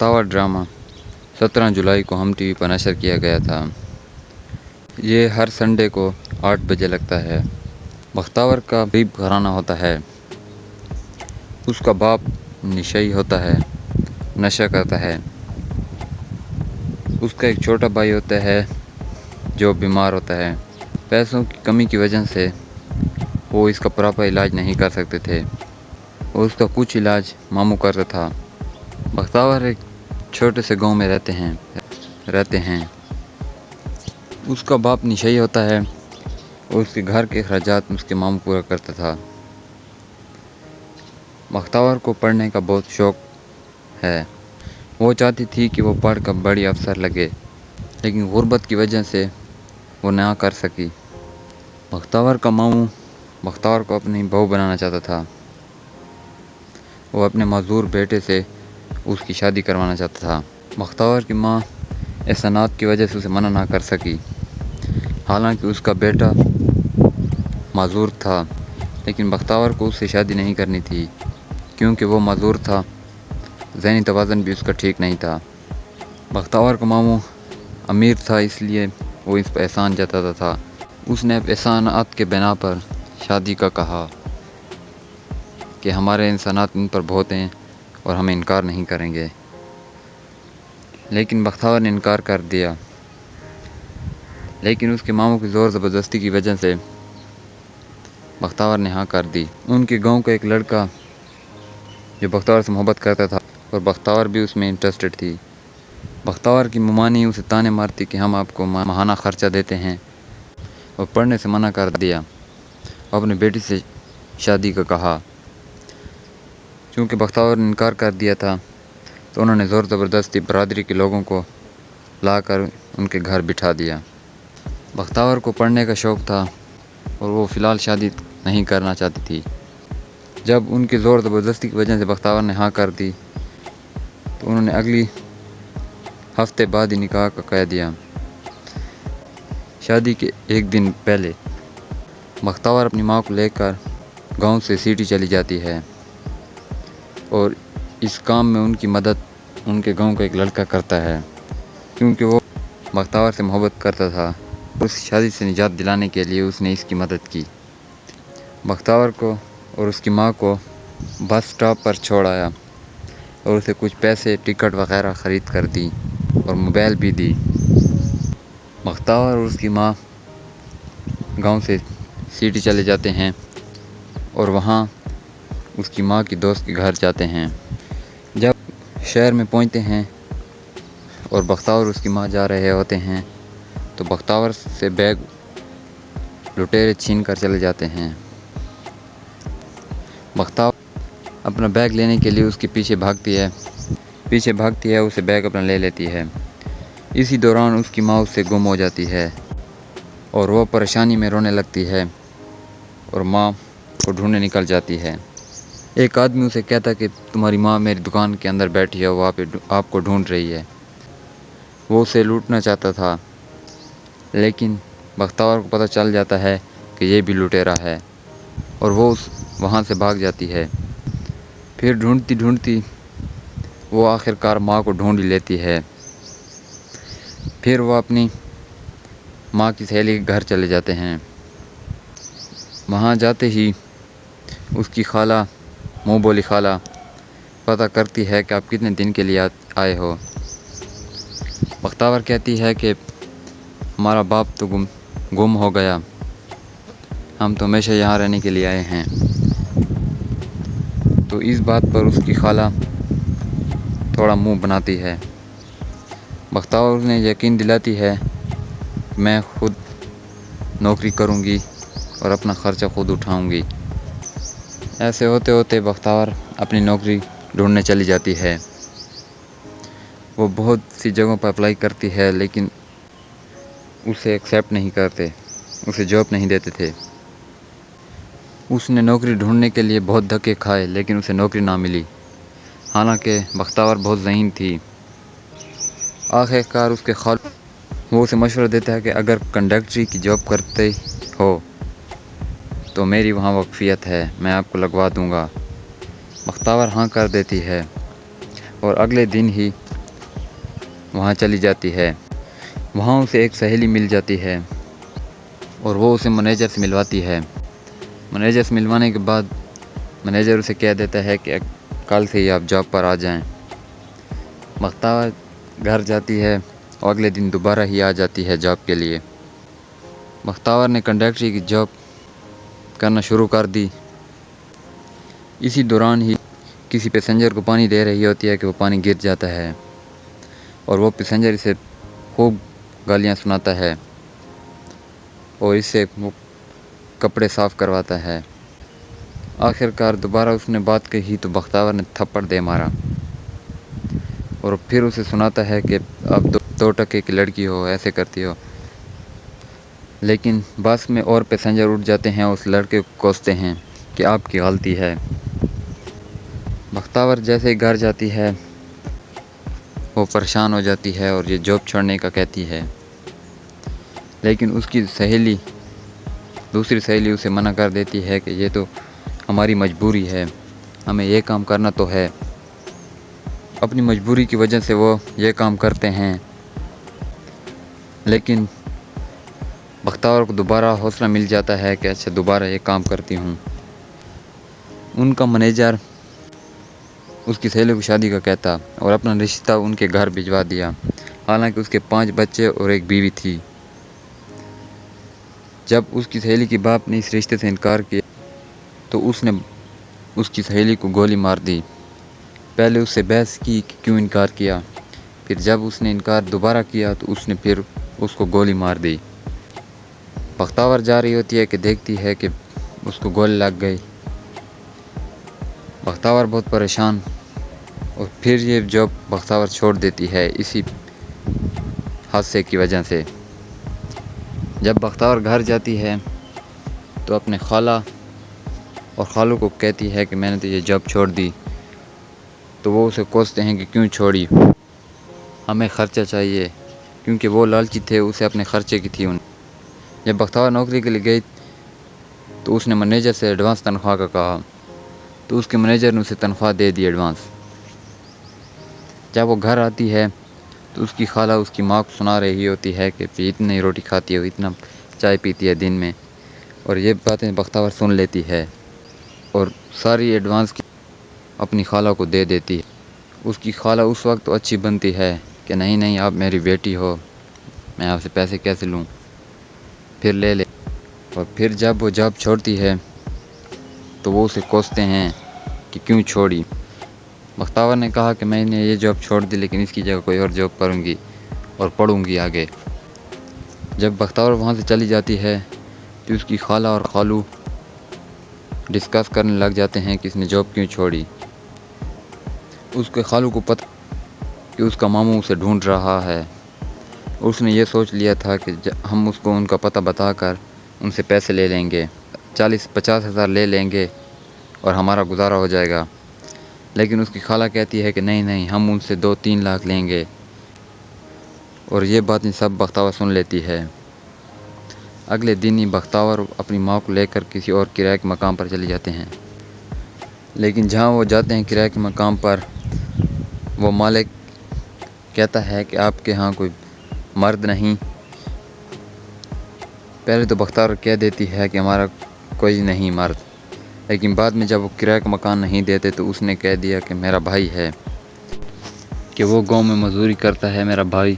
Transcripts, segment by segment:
بختاور drama 17 جولائی کو ہم T V پر نشر کیا گیا تھا۔ یہ ہر سنڈے کو 8 بجے لگتا ہے۔ بختاور کا غریب گھرانہ ہوتا ہے۔ اس کا باپ نشئی ہوتا ہے، نشہ کرتا ہے۔ اس کا ایک چھوٹا بھائی ہوتا ہے جو بیمار ہوتا ہے۔ پیسوں کی کمی کی وجہ سے وہ اس کا پراپر علاج نہیں کر سکتے تھے اور اس کا کچھ علاج ماموں کرتا تھا۔ بختاور ایک چھوٹے سے گاؤں میں رہتے ہیں۔ اس کا باپ نشئی ہوتا ہے اور اس کے گھر کے اخراجات اس کے ماموں پورا کرتا تھا۔ بختاور کو پڑھنے کا بہت شوق ہے۔ وہ چاہتی تھی کہ وہ پڑھ کر بڑی افسر لگے، لیکن غربت کی وجہ سے وہ نہ کر سکی۔ بختاور کا ماموں بختاور کو اپنی بہو بنانا چاہتا تھا۔ وہ اپنے معذور بیٹے سے اس کی شادی کروانا چاہتا تھا۔ بختاور کی ماں احسانات کی وجہ سے اسے منع نہ کر سکی۔ حالانکہ اس کا بیٹا معذور تھا، لیکن بختاور کو اس سے شادی نہیں کرنی تھی کیونکہ وہ معذور تھا۔ ذہنی توازن بھی اس کا ٹھیک نہیں تھا۔ بختاور کا ماموں امیر تھا، اس لیے وہ اس پر احسان جتاتا تھا۔ اس نے احسانات کے بنا پر شادی کا کہا کہ ہمارے احسانات ان پر بہت ہیں اور ہم انکار نہیں کریں گے، لیکن بختاور نے انکار کر دیا۔ لیکن اس کے ماموں کی زور زبردستی کی وجہ سے بختاور نے ہاں کر دی۔ ان کے گاؤں کا ایک لڑکا جو بختاور سے محبت کرتا تھا اور بختاور بھی اس میں انٹرسٹڈ تھی۔ بختاور کی ممانی اسے تانے مارتی کہ ہم آپ کو ماہانہ خرچہ دیتے ہیں، اور پڑھنے سے منع کر دیا اور اپنے بیٹی سے شادی کا کہا۔ چونکہ بختاور نے انکار کر دیا تھا تو انہوں نے زور زبردستی برادری کے لوگوں کو لا کر ان کے گھر بٹھا دیا۔ بختاور کو پڑھنے کا شوق تھا اور وہ فی الحال شادی نہیں کرنا چاہتی تھی۔ جب ان کی زور زبردستی کی وجہ سے بختاور نے ہاں کر دی تو انہوں نے اگلی ہفتے بعد ہی نکاح کا کہہ دیا۔ شادی کے ایک دن پہلے بختاور اپنی ماں کو لے کر گاؤں سے سٹی چلی جاتی ہے، اور اس کام میں ان کی مدد ان کے گاؤں کا ایک لڑکا کرتا ہے، کیونکہ وہ بختاور سے محبت کرتا تھا۔ اس شادی سے نجات دلانے کے لیے اس نے اس کی مدد کی۔ بختاور کو اور اس کی ماں کو بس سٹاپ پر چھوڑ آیا اور اسے کچھ پیسے، ٹکٹ وغیرہ خرید کر دی اور موبائل بھی دی۔ بختاور اور اس کی ماں گاؤں سے سٹی چلے جاتے ہیں اور وہاں اس کی ماں کی دوست کے گھر جاتے ہیں۔ جب شہر میں پہنچتے ہیں اور بختاور اور اس کی ماں جا رہے ہوتے ہیں تو بختاور سے بیگ لٹیرے چھین کر چلے جاتے ہیں۔ بختاور اپنا بیگ لینے کے لیے اس کے پیچھے بھاگتی ہے، اسے بیگ اپنا لے لیتی ہے۔ اسی دوران اس کی ماں اس سے گم ہو جاتی ہے اور وہ پریشانی میں رونے لگتی ہے اور ماں کو ڈھونڈنے نکل جاتی ہے۔ ایک آدمی اسے کہتا ہے کہ تمہاری ماں میری دکان کے اندر بیٹھی ہے، وہ آپ کو ڈھونڈ رہی ہے۔ وہ اسے لوٹنا چاہتا تھا، لیکن بختاور کو پتہ چل جاتا ہے کہ یہ بھی لٹیرا ہے اور وہ وہاں سے بھاگ جاتی ہے۔ پھر ڈھونڈتی وہ آخر کار ماں کو ڈھونڈ لیتی ہے۔ پھر وہ اپنی ماں کی سہیلی کے گھر چلے جاتے ہیں۔ وہاں جاتے ہی اس کی خالہ، منہ بولی خالہ، پتہ کرتی ہے کہ آپ کتنے دن کے لیے آئے ہو۔ بختاور کہتی ہے کہ ہمارا باپ تو گم ہو گیا، ہم تو ہمیشہ یہاں رہنے کے لیے آئے ہیں۔ تو اس بات پر اس کی خالہ تھوڑا منہ بناتی ہے۔ بختاور نے یقین دلاتی ہے کہ میں خود نوکری کروں گی اور اپنا خرچہ خود اٹھاؤں گی۔ ایسے ہوتے ہوتے بختاور اپنی نوکری ڈھونڈنے چلی جاتی ہے۔ وہ بہت سی جگہوں پر اپلائی کرتی ہے، لیکن اسے ایکسیپٹ نہیں کرتے، اسے جاب نہیں دیتے تھے۔ اس نے نوکری ڈھونڈنے کے لیے بہت دھکے کھائے، لیکن اسے نوکری نہ ملی، حالانکہ بختاور بہت ذہین تھی۔ آخر کار اس کے وہ اسے مشورہ دیتا ہے کہ اگر کنڈکٹری کی جاب کرتے ہو تو میری وہاں وقفیت ہے، میں آپ کو لگوا دوں گا۔ بختاور ہاں کر دیتی ہے اور اگلے دن ہی وہاں چلی جاتی ہے۔ وہاں اسے ایک سہیلی مل جاتی ہے اور وہ اسے منیجر سے ملواتی ہے۔ منیجر سے ملوانے کے بعد منیجر اسے کہہ دیتا ہے کہ کل سے ہی آپ جاب پر آ جائیں۔ بختیار گھر جاتی ہے اور اگلے دن دوبارہ ہی آ جاتی ہے جاب کے لیے۔ بختیار نے کنڈکٹری کی جاب کرنا شروع کر دی۔ اسی دوران ہی کسی پیسنجر کو پانی دے رہی ہوتی ہے کہ وہ پانی گر جاتا ہے اور وہ پیسنجر اسے خوب گالیاں سناتا ہے اور اس سے وہ کپڑے صاف کرواتا ہے۔ آخر کار دوبارہ اس نے بات کہی تو بختیار نے تھپڑ دے مارا اور پھر اسے سناتا ہے کہ آپ 2 ٹکے کی لڑکی ہو، ایسے کرتی ہو۔ لیکن بس میں اور پیسنجر اٹھ جاتے ہیں، اس لڑکے کو کوستے ہیں کہ آپ کی غلطی ہے۔ بختیار جیسے ہی گھر جاتی ہے وہ پریشان ہو جاتی ہے اور یہ جاب چھوڑنے کا کہتی ہے، لیکن اس کی دوسری سہیلی اسے منع کر دیتی ہے کہ یہ تو ہماری مجبوری ہے، ہمیں یہ کام کرنا تو ہے۔ اپنی مجبوری کی وجہ سے وہ یہ کام کرتے ہیں، لیکن بختیار کو دوبارہ حوصلہ مل جاتا ہے کہ اچھا دوبارہ یہ کام کرتی ہوں۔ ان کا منیجر اس کی سہیلی کو شادی کا کہتا اور اپنا رشتہ ان کے گھر بھجوا دیا، حالانکہ اس کے 5 بچے اور ایک بیوی تھی۔ جب اس کی سہیلی کے باپ نے اس رشتے سے انکار کیا تو اس نے اس کی سہیلی کو گولی مار دی۔ پہلے اس سے بحث کی کہ کیوں انکار کیا، پھر جب اس نے انکار دوبارہ کیا تو اس نے پھر اس کو گولی مار دی۔ بختیار جا رہی ہوتی ہے کہ دیکھتی ہے کہ اس کو گولی لگ گئی۔ بختیار بہت پریشان اور پھر یہ جاب بختیار چھوڑ دیتی ہے اسی حادثے کی وجہ سے۔ جب بختیار گھر جاتی ہے تو اپنے خالہ اور خالو کو کہتی ہے کہ میں نے تو یہ جاب چھوڑ دی، تو وہ اسے کوستے ہیں کہ کیوں چھوڑی، ہمیں خرچہ چاہیے، کیونکہ وہ لالچی تھے، اسے اپنے خرچے کی تھی۔ جب بختیار نوکری کے لیے گئی تو اس نے منیجر سے ایڈوانس تنخواہ کا کہا تو اس کے منیجر نے اسے تنخواہ دے دی ایڈوانس۔ جب وہ گھر آتی ہے تو اس کی خالہ اس کی ماں کو سنا رہی ہوتی ہے کہ اتنی روٹی کھاتی ہے، اتنا چائے پیتی ہے دن میں، اور یہ باتیں بختیار سن لیتی ہے اور ساری ایڈوانس کی اپنی خالہ کو دے دیتی ہے۔ اس کی خالہ اس وقت تو اچھی بنتی ہے کہ نہیں آپ میری بیٹی ہو، میں آپ سے پیسے کیسے لوں، پھر لے لے۔ اور پھر جب وہ جاب چھوڑتی ہے تو وہ اسے کوستے ہیں کہ کیوں چھوڑی۔ بختیار نے کہا کہ میں نے یہ جاب چھوڑ دی لیکن اس کی جگہ کوئی اور جاب کروں گی اور پڑھوں گی آگے۔ جب بختیار وہاں سے چلی جاتی ہے تو اس کی خالہ اور خالو ڈسکس کرنے لگ جاتے ہیں کہ اس نے جاب کیوں چھوڑی۔ اس کے خالو کو پتہ کہ اس کا ماموں اسے ڈھونڈ رہا ہے، اس نے یہ سوچ لیا تھا کہ ہم اس کو ان کا پتہ بتا کر ان سے پیسے لے لیں گے، 40-50 ہزار لے لیں گے اور ہمارا گزارا ہو جائے گا۔ لیکن اس کی خالہ کہتی ہے کہ نہیں ہم ان سے 2-3 لاکھ لیں گے، اور یہ باتیں سب بختیار سن لیتی ہے۔ اگلے دن ہی بختیار اپنی ماں کو لے کر کسی اور کرائے کے مقام پر چلے جاتے ہیں، لیکن جہاں وہ جاتے ہیں کرائے کے مقام پر، وہ مالک کہتا ہے کہ آپ کے ہاں کوئی مرد نہیں۔ پہلے تو بختیار کہہ دیتی ہے کہ ہمارا کوئی نہیں مرد، لیکن بعد میں جب وہ کرائے کا مکان نہیں دیتے تو اس نے کہہ دیا کہ میرا بھائی ہے، کہ وہ گاؤں میں مزدوری کرتا ہے میرا بھائی،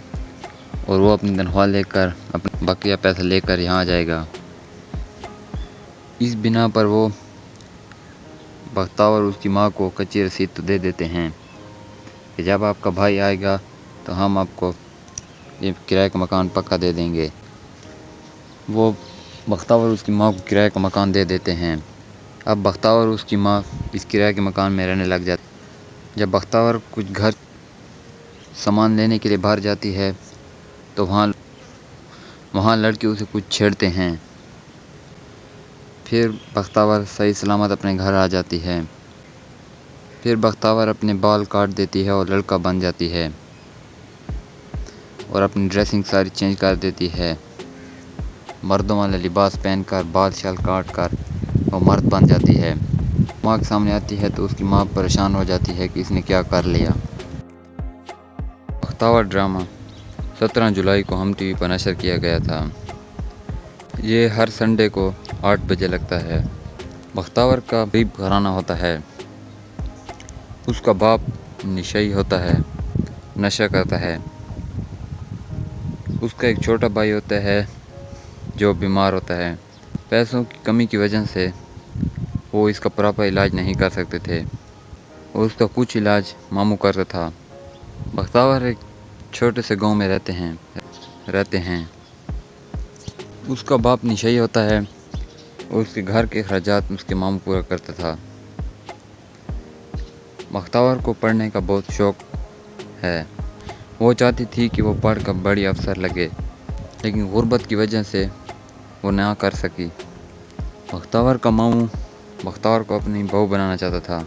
اور وہ اپنی تنخواہ لے کر اپنا بقیہ پیسہ لے کر یہاں آ جائے گا۔ اس بنا پر وہ بختیار اور اس کی ماں کو کچی رسید تو دے دیتے ہیں کہ جب آپ کا بھائی آئے گا تو ہم آپ کو یہ کرائے کا مکان پکا دے دیں گے۔ وہ بختیار اور اس کی ماں کو کرائے کا مکان دے دیتے ہیں۔ اب بختیار اور اس کی ماں اس کرائے کے مکان میں رہنے لگ جاتے ہیں۔ جب بختیار کچھ گھر سامان لینے کے لیے باہر جاتی ہے تو وہاں لڑکے اسے کچھ چھیڑتے ہیں۔ پھر بختیار صحیح سلامت اپنے گھر آ جاتی ہے۔ پھر بختیار اپنے بال کاٹ دیتی ہے اور لڑکا بن جاتی ہے اور اپنی ڈریسنگ ساری چینج کر دیتی ہے، مردوں والا لباس پہن کر، بال شال کاٹ کر وہ مرد بن جاتی ہے۔ ماں کے سامنے آتی ہے تو اس کی ماں پریشان ہو جاتی ہے کہ اس نے کیا کر لیا۔ بختیار ڈرامہ 17 جولائی کو ہم ٹی وی پر نشر کیا گیا تھا۔ یہ ہر سنڈے کو 8 بجے لگتا ہے۔ بختاور کا غریب گھرانہ ہوتا ہے۔ اس کا باپ نشئی ہوتا ہے، نشہ کرتا ہے۔ اس کا ایک چھوٹا بھائی ہوتا ہے جو بیمار ہوتا ہے۔ پیسوں کی کمی کی وجہ سے وہ اس کا پراپر علاج نہیں کر سکتے تھے اور اس کا کچھ علاج ماموں کرتا تھا۔ بختاور ایک چھوٹے سے گاؤں میں رہتے ہیں۔ اس کا باپ نشئی ہوتا ہے اور اس کے گھر کے اخراجات اس کے ماموں پورا کرتا تھا۔ بختاور کو پڑھنے کا بہت شوق ہے۔ وہ چاہتی تھی کہ وہ پڑھ کر بڑی افسر لگے، لیکن غربت کی وجہ سے وہ نہ کر سکی۔ بختاور کا ماموں بختاور کو اپنی بہو بنانا چاہتا تھا۔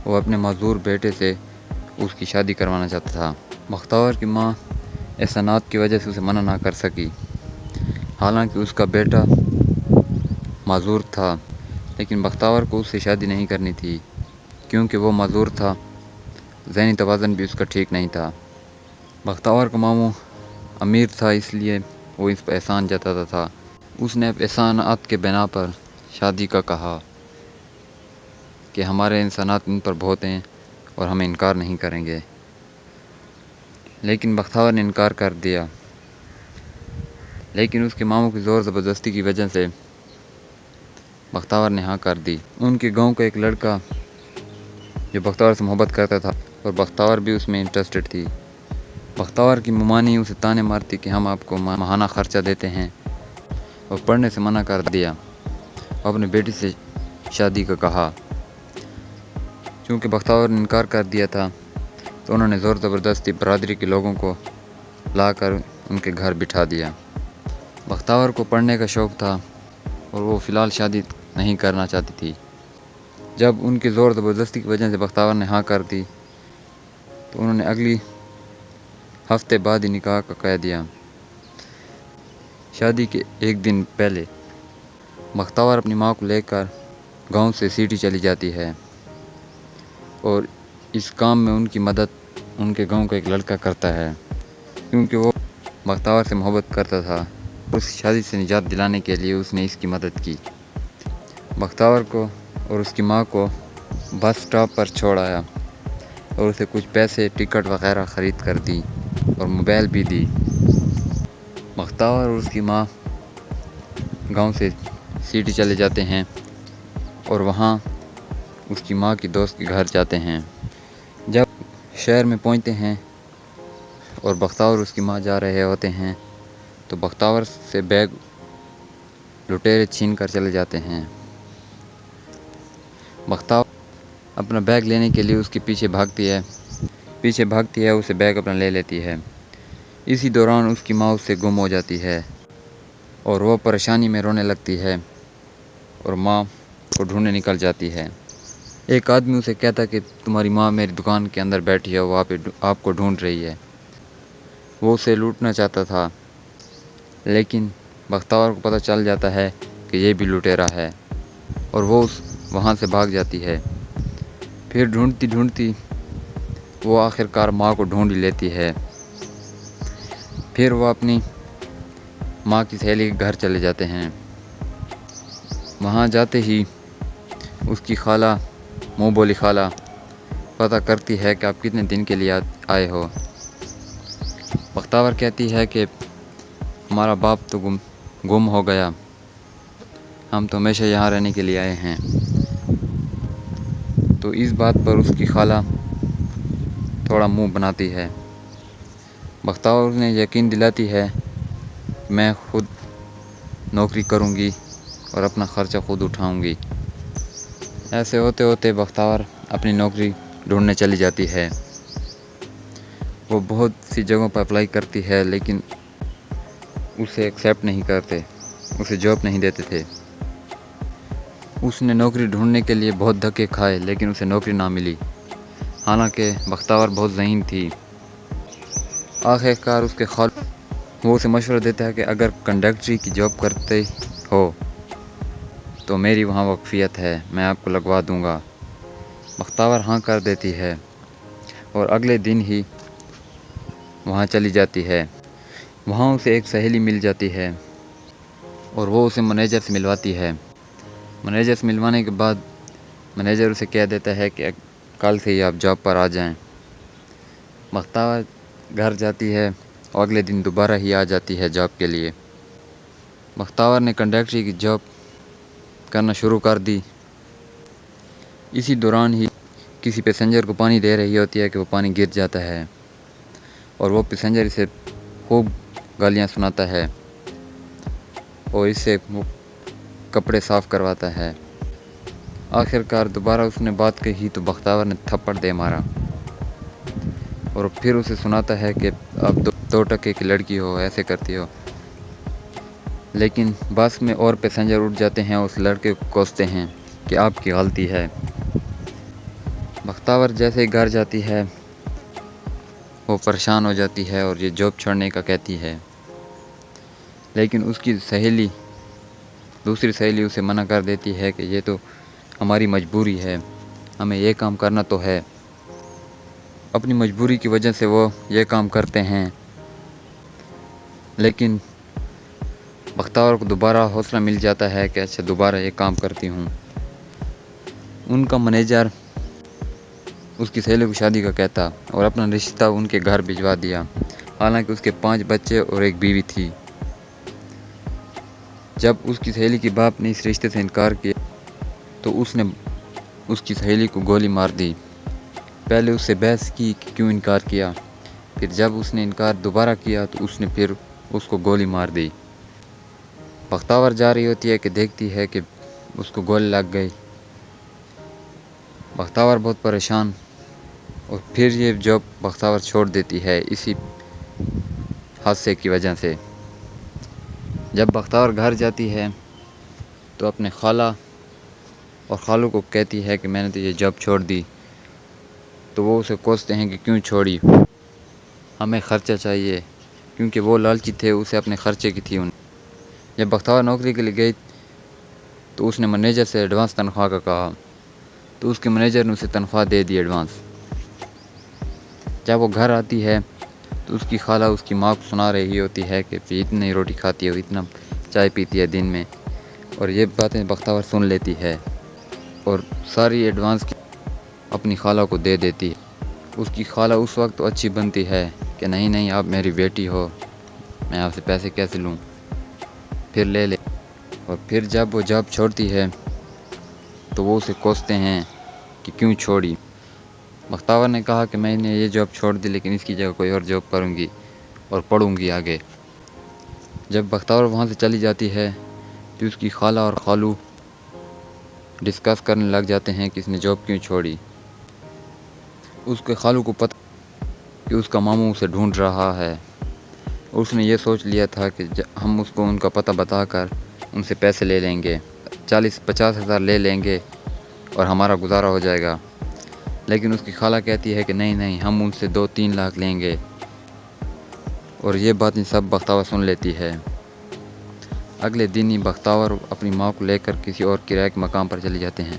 وہ اپنے معذور بیٹے سے اس کی شادی کروانا چاہتا تھا۔ بختاور کی ماں احسانات کی وجہ سے اسے منع نہ کر سکی۔ حالانکہ اس کا بیٹا معذور تھا، لیکن بختاور کو اس سے شادی نہیں کرنی تھی کیونکہ وہ معذور تھا۔ ذہنی توازن بھی اس کا ٹھیک نہیں تھا۔ بختاور کا ماموں امیر تھا، اس لیے وہ اس پر احسان جتاتا تھا۔ اس نے احسانات کے بنا پر شادی کا کہا کہ ہمارے احسانات ان پر بہت ہیں اور ہم انکار نہیں کریں گے، لیکن بختاور نے انکار کر دیا۔ لیکن اس کے ماموں کی زور زبردستی کی وجہ سے بختاور نے ہاں کر دی۔ ان کے گاؤں کا ایک لڑکا جو بختاور سے محبت کرتا تھا اور بختاور بھی اس میں انٹرسٹڈ تھی۔ بختاور کی ممانی اسے تانے مارتی کہ ہم آپ کو ماہانہ خرچہ دیتے ہیں، اور پڑھنے سے منع کر دیا اور اپنی بیٹی سے شادی کا کہا۔ چونکہ بختاور نے انکار کر دیا تھا تو انہوں نے زور زبردستی برادری کے لوگوں کو لا کر ان کے گھر بٹھا دیا۔ بختاور کو پڑھنے کا شوق تھا اور وہ فی الحال شادی نہیں کرنا چاہتی تھی۔ جب ان کی زور زبردستی کی وجہ سے بختاور نے ہاں کر دی تو انہوں نے اگلی ہفتے بعد ہی نکاح کا کہہ دیا۔ شادی کے ایک دن پہلے بختاور اپنی ماں کو لے کر گاؤں سے سٹی چلی جاتی ہے، اور اس کام میں ان کی مدد ان کے گاؤں کا ایک لڑکا کرتا ہے، کیونکہ وہ بختاور سے محبت کرتا تھا۔ اس شادی سے نجات دلانے کے لیے اس نے اس کی مدد کی۔ بختاور کو اور اس کی ماں کو بس سٹاپ پر چھوڑ آیا اور اسے کچھ پیسے، ٹکٹ وغیرہ خرید کر دی اور موبائل بھی دی۔ بختاور اور اس کی ماں گاؤں سے سٹی چلے جاتے ہیں اور وہاں اس کی ماں کی دوست کے گھر جاتے ہیں۔ جب شہر میں پہنچتے ہیں اور بختاور اور اس کی ماں جا رہے ہوتے ہیں تو بختاور سے بیگ لٹیرے چھین کر چلے جاتے ہیں۔ بختاور اپنا بیگ لینے کے لیے اس کے پیچھے بھاگتی ہے، اسے بیگ اپنا لے لیتی ہے۔ اسی دوران اس کی ماں اس سے گم ہو جاتی ہے اور وہ پریشانی میں رونے لگتی ہے اور ماں کو ڈھونڈنے نکل جاتی ہے۔ ایک آدمی اسے کہتا کہ تمہاری ماں میری دکان کے اندر بیٹھی ہے، وہ آپ کو ڈھونڈ رہی ہے۔ وہ اسے لوٹنا چاہتا تھا، لیکن بختاور کو پتہ چل جاتا ہے کہ یہ بھی لٹیرا ہے اور وہ وہاں سے بھاگ جاتی ہے۔ پھر ڈھونڈتی وہ آخر کار ماں کو ڈھونڈ ہی لیتی ہے۔ پھر وہ اپنی ماں کی سہیلی کے گھر چلے جاتے ہیں۔ وہاں جاتے ہی اس کی خالہ، منہ بولی خالہ، پتہ کرتی ہے کہ آپ کتنے دن کے لیے آئے ہو۔ بختاور کہتی ہے کہ ہمارا باپ تو گم ہو گیا، ہم تو ہمیشہ یہاں رہنے کے لیے آئے ہیں۔ تو اس بات پر اس کی خالہ تھوڑا منہ بناتی ہے۔ بختاور نے یقین دلاتی ہے میں خود نوکری کروں گی اور اپنا خرچہ خود اٹھاؤں گی۔ ایسے ہوتے ہوتے بختاور اپنی نوکری ڈھونڈنے چلی جاتی ہے۔ وہ بہت سی جگہوں پر اپلائی کرتی ہے، لیکن اسے ایکسیپٹ نہیں کرتے، اسے جاب نہیں دیتے تھے۔ اس نے نوکری ڈھونڈنے کے لیے بہت دھکے کھائے، لیکن اسے نوکری نہ ملی، حالانکہ بختاور بہت ذہین تھی۔ آخر کار اس کے وہ اسے مشورہ دیتا ہے کہ اگر کنڈکٹری کی جاب کرتے ہو تو میری وہاں وقفیت ہے، میں آپ کو لگوا دوں گا۔ بختاور ہاں کر دیتی ہے اور اگلے دن ہی وہاں چلی جاتی ہے۔ وہاں اسے ایک سہیلی مل جاتی ہے اور وہ اسے منیجر سے ملواتی ہے۔ منیجر سے ملوانے کے بعد منیجر اسے کہہ دیتا ہے کہ کل سے ہی آپ جاب پر آ جائیں۔ بختیار گھر جاتی ہے اور اگلے دن دوبارہ ہی آ جاتی ہے جاب کے لیے۔ بختیار نے کنڈکٹری کی جاب کرنا شروع کر دی۔ اسی دوران ہی کسی پیسنجر کو پانی دے رہی ہوتی ہے کہ وہ پانی گر جاتا ہے اور وہ پیسنجر اسے خوب گالیاں سناتا ہے اور اس سے وہ کپڑے صاف کرواتا ہے۔ آخر کار دوبارہ اس نے بات کہی تو بختیار نے تھپڑ دے مارا اور پھر اسے سناتا ہے کہ آپ 2 ٹکے کی لڑکی ہو، ایسے کرتی ہو۔ لیکن بس میں اور پیسنجر اٹھ جاتے ہیں، اس لڑکے کو کوستے ہیں کہ آپ کی غلطی ہے۔ بختیار جیسے ہی گھر جاتی ہے وہ پریشان ہو جاتی ہے اور یہ جاب چھوڑنے کا کہتی ہے، لیکن اس کی دوسری سہیلی اسے منع کر دیتی ہے کہ یہ تو ہماری مجبوری ہے، ہمیں یہ کام کرنا تو ہے۔ اپنی مجبوری کی وجہ سے وہ یہ کام کرتے ہیں، لیکن بختیار کو دوبارہ حوصلہ مل جاتا ہے کہ اچھا دوبارہ یہ کام کرتی ہوں۔ ان کا منیجر اس کی سہیلی کو شادی کا کہتا اور اپنا رشتہ ان کے گھر بھجوا دیا، حالانکہ اس کے 5 بچے اور ایک بیوی تھی۔ جب اس کی سہیلی کے باپ نے اس رشتے سے انکار کیا تو اس نے اس کی سہیلی کو گولی مار دی۔ پہلے اس سے بحث کی کہ کیوں انکار کیا، پھر جب اس نے انکار دوبارہ کیا تو اس نے پھر اس کو گولی مار دی۔ بختیار جا رہی ہوتی ہے کہ دیکھتی ہے کہ اس کو گولی لگ گئی۔ بختیار بہت پریشان اور پھر یہ جاب بختیار چھوڑ دیتی ہے اسی حادثے کی وجہ سے۔ جب بختیار گھر جاتی ہے تو اپنے خالہ اور خالو کو کہتی ہے کہ میں نے تو یہ جاب چھوڑ دی، تو وہ اسے کوستے ہیں کہ کیوں چھوڑی، ہمیں خرچہ چاہیے، کیونکہ وہ لالچی تھے، اسے اپنے خرچے کی تھی۔ جب بختیار نوکری کے لیے گئی تو اس نے منیجر سے ایڈوانس تنخواہ کا کہا تو اس کے منیجر نے اسے تنخواہ دے دی ایڈوانس۔ جب وہ گھر آتی ہے تو اس کی خالہ اس کی ماں کو سنا رہی ہوتی ہے کہ اتنی روٹی کھاتی ہے، اتنا چائے پیتی ہے دن میں، اور یہ باتیں بختیار سن لیتی ہے اور ساری ایڈوانس اپنی خالہ کو دے دیتی ہے۔ اس کی خالہ اس وقت تو اچھی بنتی ہے کہ نہیں آپ میری بیٹی ہو، میں آپ سے پیسے کیسے لوں، پھر لے لے۔ اور پھر جب وہ جاب چھوڑتی ہے تو وہ اسے کوستے ہیں کہ کیوں چھوڑی۔ بختیار نے کہا کہ میں نے یہ جاب چھوڑ دی، لیکن اس کی جگہ کوئی اور جاب کروں گی اور پڑھوں گی آگے۔ جب بختیار وہاں سے چلی جاتی ہے تو اس کی خالہ اور خالو ڈسکس کرنے لگ جاتے ہیں کہ اس نے جاب کیوں چھوڑی۔ اس کے خالو کو پتہ کہ اس کا ماموں اسے ڈھونڈ رہا ہے، اس نے یہ سوچ لیا تھا کہ ہم اس کو ان کا پتہ بتا کر ان سے پیسے لے لیں گے، 40-50 ہزار لے لیں گے اور ہمارا گزارا ہو جائے گا۔ لیکن اس کی خالہ کہتی ہے کہ نہیں ہم ان سے 2-3 لاکھ لیں گے، اور یہ باتیں سب بختیار سن لیتی ہے۔ اگلے دن ہی بختیار اپنی ماں کو لے کر کسی اور کرائے کے مقام پر چلے جاتے ہیں،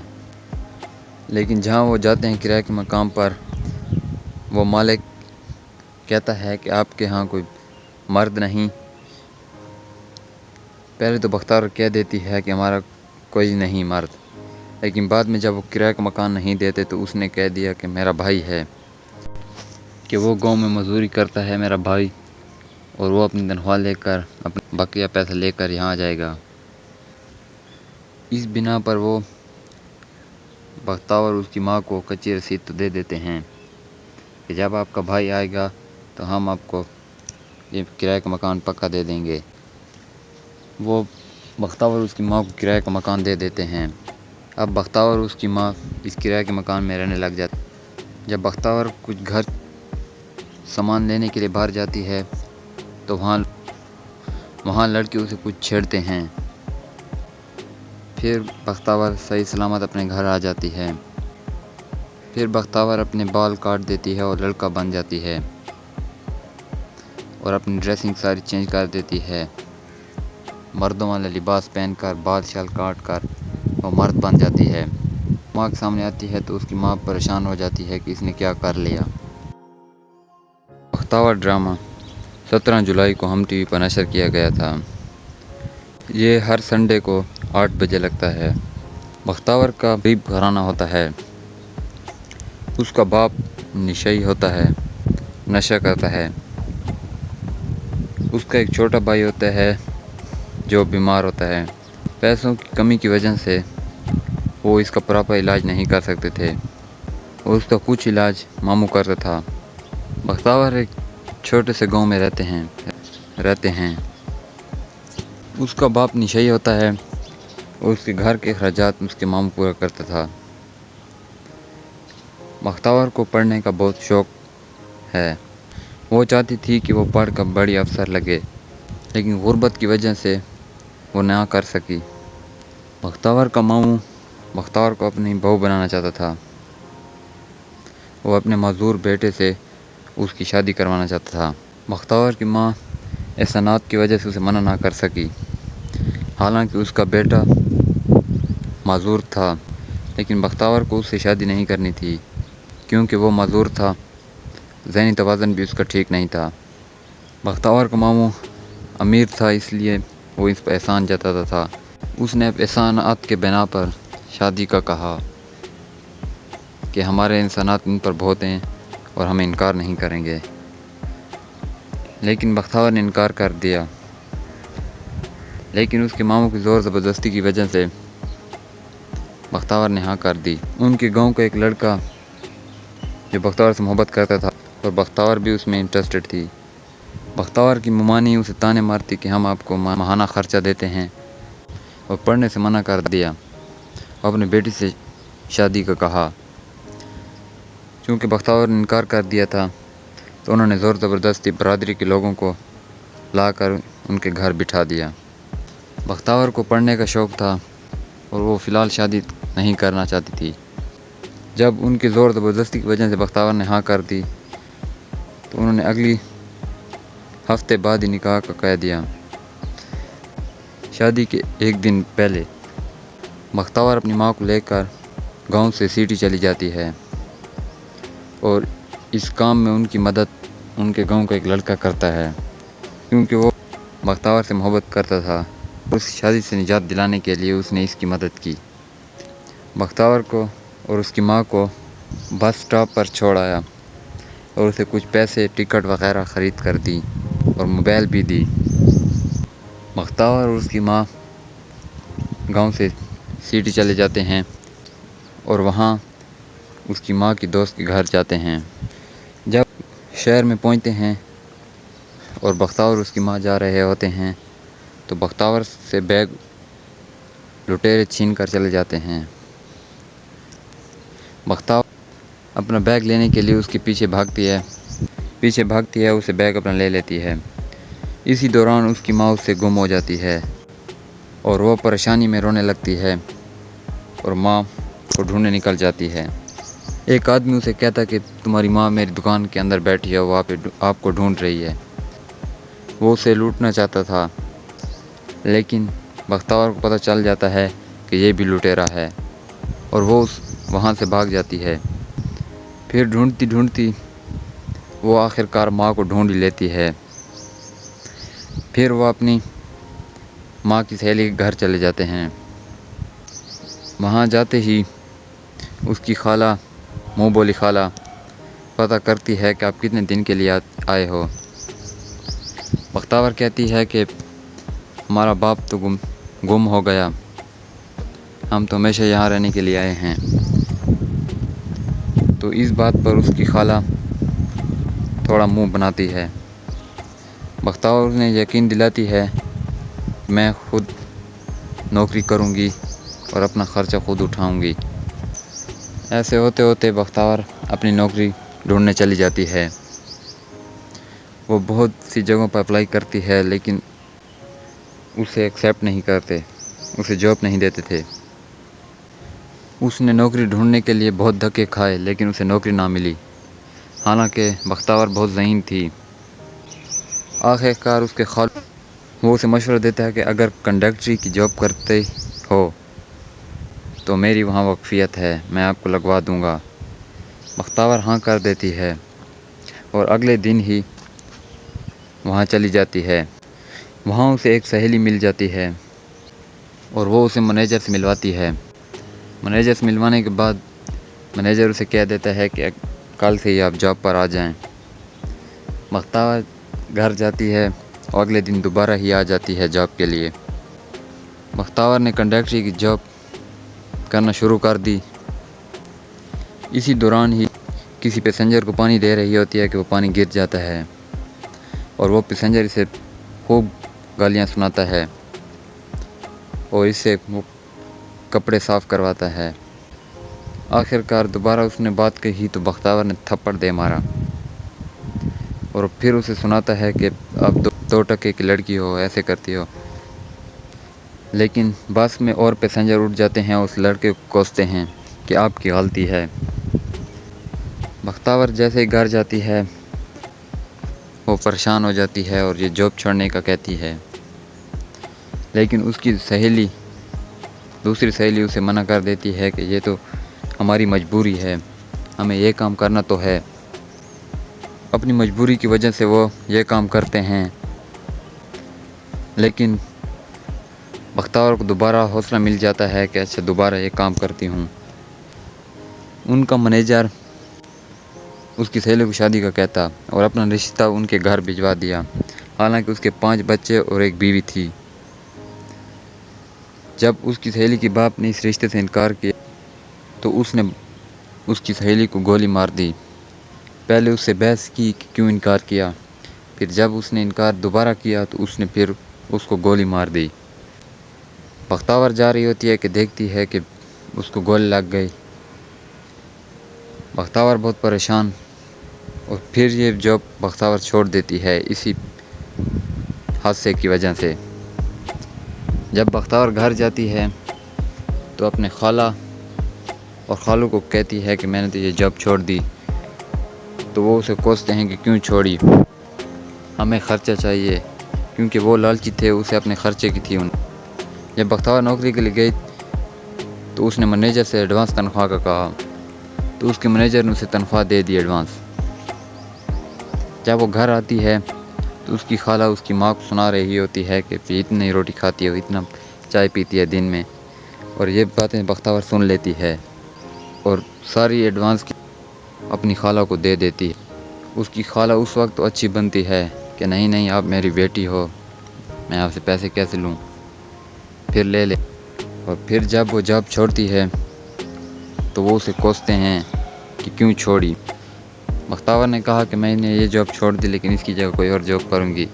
لیکن جہاں وہ جاتے ہیں کرائے کے مقام پر، وہ مالک کہتا ہے کہ آپ کے ہاں کوئی مرد نہیں۔ پہلے تو بختیار کہہ دیتی ہے کہ ہمارا کوئی نہیں مرد، لیکن بعد میں جب وہ کرائے کا مکان نہیں دیتے تو اس نے کہہ دیا کہ میرا بھائی ہے، کہ وہ گاؤں میں مزدوری کرتا ہے میرا بھائی، اور وہ اپنی تنخواہ لے کر اپنا بقیہ پیسہ لے کر یہاں آ جائے گا۔ اس بنا پر وہ بختیار اور اس کی ماں کو کچی رسید تو دے دیتے ہیں کہ جب آپ کا بھائی آئے گا تو ہم آپ کو یہ کرائے کا مکان پکا دے دیں گے۔ وہ بختیار اور اس کی ماں کو کرائے کا مکان دے دیتے ہیں۔ اب بختیار اور اس کی ماں اس کرائے کے مکان میں رہنے لگ جاتے ہیں۔ جب بختیار کچھ گھر سامان لینے کے لیے باہر جاتی ہے تو وہاں لڑکے اسے کچھ چھیڑتے ہیں۔ پھر بختیار صحیح سلامت اپنے گھر آ جاتی ہے۔ پھر بختیار اپنے بال کاٹ دیتی ہے اور لڑکا بن جاتی ہے اور اپنی ڈریسنگ ساری چینج کر دیتی ہے، مردوں والا لباس پہن کر، بال شال کاٹ کر وہ مرد بن جاتی ہے۔ ماں کے سامنے آتی ہے تو اس کی ماں پریشان ہو جاتی ہے کہ اس نے کیا کر لیا۔ بختاور ڈرامہ 17 جولائی کو ہم ٹی وی پر نشر کیا گیا تھا۔ یہ ہر سنڈے کو 8 بجے لگتا ہے۔ بختاور کا غریب گھرانہ ہوتا ہے۔ اس کا باپ نشئی ہوتا ہے، نشہ کرتا ہے۔ اس کا ایک چھوٹا بھائی ہوتا ہے جو بیمار ہوتا ہے۔ پیسوں کی کمی کی وجہ سے وہ اس کا پراپر علاج نہیں کر سکتے تھے اور اس کا کچھ علاج ماموں کرتا تھا۔ بختاور ایک چھوٹے سے گاؤں میں رہتے ہیں۔ اس کا باپ نشئی ہوتا ہے اور اس کے گھر کے اخراجات اس کے ماموں پورا کرتا تھا۔ بختاور کو پڑھنے کا بہت شوق ہے۔ وہ چاہتی تھی کہ وہ پڑھ کر بڑی افسر لگے، لیکن غربت کی وجہ سے وہ نہ کر سکی۔ بختاور کا ماموں بختاور کو اپنی بہو بنانا چاہتا تھا۔ وہ اپنے معذور بیٹے سے اس کی شادی کروانا چاہتا تھا۔ بختاور کی ماں احسانات کی وجہ سے اسے منع نہ کر سکی۔ حالانکہ اس کا بیٹا معذور تھا، لیکن بختاور کو اس سے شادی نہیں کرنی تھی کیونکہ وہ معذور تھا۔ ذہنی توازن بھی اس کا ٹھیک نہیں تھا۔ بختاور کا ماموں امیر تھا، اس لیے وہ اس پر احسان جتاتا تھا۔ اس نے احسانات کے بنا پر شادی کا کہا کہ ہمارے احسانات ان پر بہت ہیں اور ہم انکار نہیں کریں گے، لیکن بختاور نے انکار کر دیا۔ لیکن اس کے ماموں کی زور زبردستی کی وجہ سے بختاور نے ہاں کر دی۔ ان کے گاؤں کا ایک لڑکا جو بختاور سے محبت کرتا تھا اور بختاور بھی اس میں انٹرسٹڈ تھی۔ بختاور کی ممانی اسے تانے مارتی کہ ہم آپ کو ماہانہ خرچہ دیتے ہیں، اور پڑھنے سے منع کر دیا اور اپنے بیٹی سے شادی کا کہا۔ چونکہ بختاور نے انکار کر دیا تھا تو انہوں نے زور زبردستی برادری کے لوگوں کو لا کر ان کے گھر بٹھا دیا۔ بختاور کو پڑھنے کا شوق تھا اور وہ فی الحال شادی نہیں کرنا چاہتی تھی۔ جب ان کی زور زبردستی کی وجہ سے بختاور نے ہاں کر دی تو انہوں نے اگلی ہفتے بعد ہی نکاح کا کہہ دیا۔ شادی کے ایک دن پہلے بختاور اپنی ماں کو لے کر گاؤں سے سٹی چلی جاتی ہے اور اس کام میں ان کی مدد ان کے گاؤں کا ایک لڑکا کرتا ہے، کیونکہ وہ بختاور سے محبت کرتا تھا۔ اس شادی سے نجات دلانے کے لیے اس نے اس کی مدد کی۔ بختاور کو اور اس کی ماں کو بس سٹاپ پر چھوڑ آیا اور اسے کچھ پیسے، ٹکٹ وغیرہ خرید کر دی اور موبائل بھی دی۔ بختاور اور اس کی ماں گاؤں سے سٹی چلے جاتے ہیں اور وہاں اس کی ماں کی دوست کے گھر جاتے ہیں۔ جب شہر میں پہنچتے ہیں اور بختاور اور اس کی ماں جا رہے ہوتے ہیں تو بختاور سے بیگ لٹیرے چھین کر چلے جاتے ہیں۔ بختاور اپنا بیگ لینے کے لیے اس کے پیچھے بھاگتی ہے، اسے بیگ اپنا لے لیتی ہے۔ اسی دوران اس کی ماں اس سے گم ہو جاتی ہے اور وہ پریشانی میں رونے لگتی ہے اور ماں کو ڈھونڈنے نکل جاتی ہے۔ ایک آدمی اسے کہتا کہ تمہاری ماں میری دکان کے اندر بیٹھی ہے، وہ آپ کو ڈھونڈ رہی ہے۔ وہ اسے لوٹنا چاہتا تھا، لیکن بختاور کو پتہ چل جاتا ہے کہ یہ بھی لٹیرا ہے اور وہ وہاں سے بھاگ جاتی ہے۔ پھر ڈھونڈتی وہ آخر کار ماں کو ڈھونڈ ہی لیتی ہے۔ پھر وہ اپنی ماں کی سہیلی کے گھر چلے جاتے ہیں۔ وہاں جاتے ہی اس کی خالہ، منہ بولی خالہ، پتہ کرتی ہے کہ آپ کتنے دن کے لیے آئے ہو۔ بختاور کہتی ہے کہ ہمارا باپ تو گم ہو گیا، ہم تو ہمیشہ یہاں رہنے کے لیے آئے ہیں۔ تو اس بات پر اس کی خالہ تھوڑا منہ بناتی ہے۔ بختاور نے یقین دلاتی ہے میں خود نوکری کروں گی اور اپنا خرچہ خود اٹھاؤں گی۔ ایسے ہوتے ہوتے بختاور اپنی نوکری ڈھونڈنے چلی جاتی ہے۔ وہ بہت سی جگہوں پر اپلائی کرتی ہے، لیکن اسے ایکسیپٹ نہیں کرتے، اسے جاب نہیں دیتے تھے۔ اس نے نوکری ڈھونڈنے کے لیے بہت دھکے کھائے، لیکن اسے نوکری نہ ملی، حالانکہ بختاور بہت ذہین تھی۔ آخر کار اس کے وہ اسے مشورہ دیتا ہے کہ اگر کنڈکٹری کی جاب کرتے ہو تو میری وہاں وقفیت ہے، میں آپ کو لگوا دوں گا۔ بختاور ہاں کر دیتی ہے اور اگلے دن ہی وہاں چلی جاتی ہے۔ وہاں اسے ایک سہیلی مل جاتی ہے اور وہ اسے منیجر سے ملواتی ہے۔ منیجر سے ملوانے کے بعد منیجر اسے کہہ دیتا ہے کہ کل سے ہی آپ جاب پر آ جائیں۔ بختیار گھر جاتی ہے اور اگلے دن دوبارہ ہی آ جاتی ہے جاب کے لیے۔ بختیار نے کنڈکٹری کی جاب کرنا شروع کر دی۔ اسی دوران ہی کسی پیسنجر کو پانی دے رہی ہوتی ہے کہ وہ پانی گر جاتا ہے اور وہ پیسنجر اسے خوب گالیاں سناتا ہے اور اس سے وہ کپڑے صاف کرواتا ہے۔ آخر کار دوبارہ اس نے بات کہی تو بختیار نے تھپڑ دے مارا اور پھر اسے سناتا ہے کہ آپ 2 کی لڑکی ہو، ایسے کرتی ہو۔ لیکن بس میں اور پیسنجر اٹھ جاتے ہیں، اس لڑکے کو کوستے ہیں کہ آپ کی غلطی ہے۔ بختیار جیسے ہی گھر جاتی ہے وہ پریشان ہو جاتی ہے اور یہ جاب چھوڑنے کا کہتی ہے، لیکن اس کی دوسری سہیلی اسے منع کر دیتی ہے کہ یہ تو ہماری مجبوری ہے، ہمیں یہ کام کرنا تو ہے۔ اپنی مجبوری کی وجہ سے وہ یہ کام کرتے ہیں، لیکن بختیار کو دوبارہ حوصلہ مل جاتا ہے کہ اچھا دوبارہ یہ کام کرتی ہوں۔ ان کا منیجر اس کی سہیلی کو شادی کا کہتا اور اپنا رشتہ ان کے گھر بھجوا دیا، حالانکہ اس کے 5 بچے اور ایک بیوی تھی۔ جب اس کی سہیلی کے باپ نے اس رشتے سے انکار کیا تو اس نے اس کی سہیلی کو گولی مار دی۔ پہلے اس سے بحث کی کہ کیوں انکار کیا، پھر جب اس نے انکار دوبارہ کیا تو اس نے پھر اس کو گولی مار دی۔ بختیار جا رہی ہوتی ہے کہ دیکھتی ہے کہ اس کو گولی لگ گئی۔ بختیار بہت پریشان اور پھر یہ جاب بختیار چھوڑ دیتی ہے اسی حادثے کی وجہ سے۔ جب بختیار گھر جاتی ہے تو اپنے خالہ اور خالو کو کہتی ہے کہ میں نے تو یہ جاب چھوڑ دی، تو وہ اسے کوستے ہیں کہ کیوں چھوڑی، ہمیں خرچہ چاہیے، کیونکہ وہ لالچی تھے، اسے اپنے خرچے کی تھی۔ جب بختیار نوکری کے لیے گئی تو اس نے منیجر سے ایڈوانس تنخواہ کا کہا تو اس کے منیجر نے اسے تنخواہ دے دی ایڈوانس۔ جب وہ گھر آتی ہے تو اس کی خالہ اس کی ماں کو سنا رہی ہوتی ہے کہ اتنی روٹی کھاتی ہے، اتنا چائے پیتی ہے دن میں، اور یہ باتیں بختیار سن لیتی ہے اور ساری ایڈوانس اپنی خالہ کو دے دیتی ہے۔ اس کی خالہ اس وقت تو اچھی بنتی ہے کہ نہیں آپ میری بیٹی ہو، میں آپ سے پیسے کیسے لوں، پھر لے لے۔ اور پھر جب وہ جاب چھوڑتی ہے تو وہ اسے کوستے ہیں کہ کیوں چھوڑی۔ بختیار نے کہا کہ میں نے یہ جاب چھوڑ دی، لیکن اس کی جگہ کوئی اور جاب کروں گی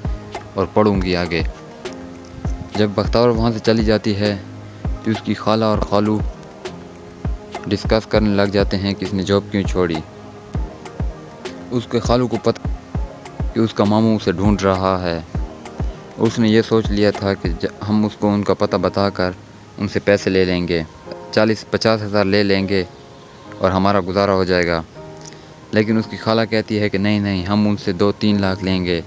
اور پڑھوں گی آگے۔ جب بختیار وہاں سے چلی جاتی ہے تو اس کی خالہ اور خالو ڈسکس کرنے لگ جاتے ہیں کہ اس نے جاب کیوں چھوڑی۔ اس کے خالو کو پتہ کہ اس کا ماموں اسے ڈھونڈ رہا ہے، اس نے یہ سوچ لیا تھا کہ ہم اس کو ان کا پتہ بتا کر ان سے پیسے لے لیں گے، 40-50 ہزار لے لیں گے اور ہمارا گزارا ہو جائے گا۔ لیکن اس کی خالہ کہتی ہے کہ نہیں ہم ان سے 2-3 لاکھ لیں گے،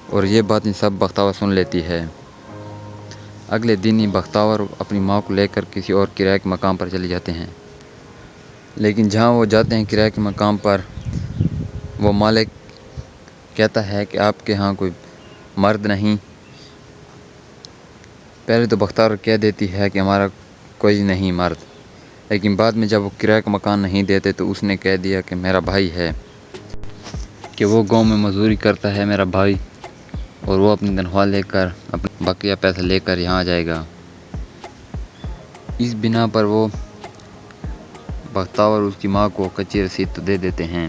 اور یہ باتیں سب بختیار سن لیتی ہے۔ اگلے دن ہی بختیار اپنی ماں کو لے کر کسی اور کرائے کے مقام پر چلے جاتے ہیں، لیکن جہاں وہ جاتے ہیں کرائے کے مقام پر، وہ مالک کہتا ہے کہ آپ کے ہاں کوئی مرد نہیں۔ پہلے تو بختیار کہہ دیتی ہے کہ ہمارا کوئی نہیں مرد، لیکن بعد میں جب وہ کرائے کا مکان نہیں دیتے تو اس نے کہہ دیا کہ میرا بھائی ہے، کہ وہ گاؤں میں مزدوری کرتا ہے میرا بھائی، اور وہ اپنی تنخواہ لے کر اپنا بقیہ پیسہ لے کر یہاں آ جائے گا۔ اس بنا پر وہ بختیار اس کی ماں کو کچی رسید تو دے دیتے ہیں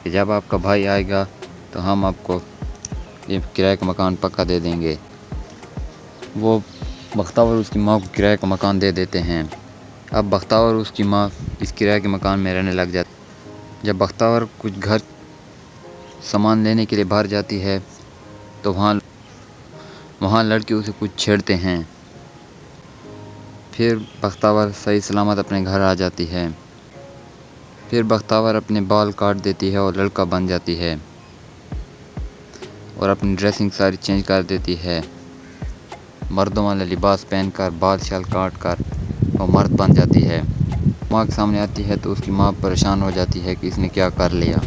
کہ جب آپ کا بھائی آئے گا تو ہم آپ کو یہ کرائے کا مکان پکا دے دیں گے۔ وہ بختیار اس کی ماں کو کرائے کا مکان دے دیتے ہیں۔ اب بختیار اور اس کی ماں اس کرائے کے مکان میں رہنے لگ جاتے۔ جب بختیار کچھ گھر سامان لینے کے لیے باہر جاتی ہے تو وہاں لڑکے اسے کچھ چھیڑتے ہیں۔ پھر بختیار صحیح سلامت اپنے گھر آ جاتی ہے۔ پھر بختیار اپنے بال کاٹ دیتی ہے اور لڑکا بن جاتی ہے اور اپنی ڈریسنگ ساری چینج کر دیتی ہے، مردوں والا لباس پہن کر، بال شال کاٹ کر وہ مرد بن جاتی ہے۔ ماں کے سامنے آتی ہے تو اس کی ماں پریشان ہو جاتی ہے کہ اس نے کیا کر لیا۔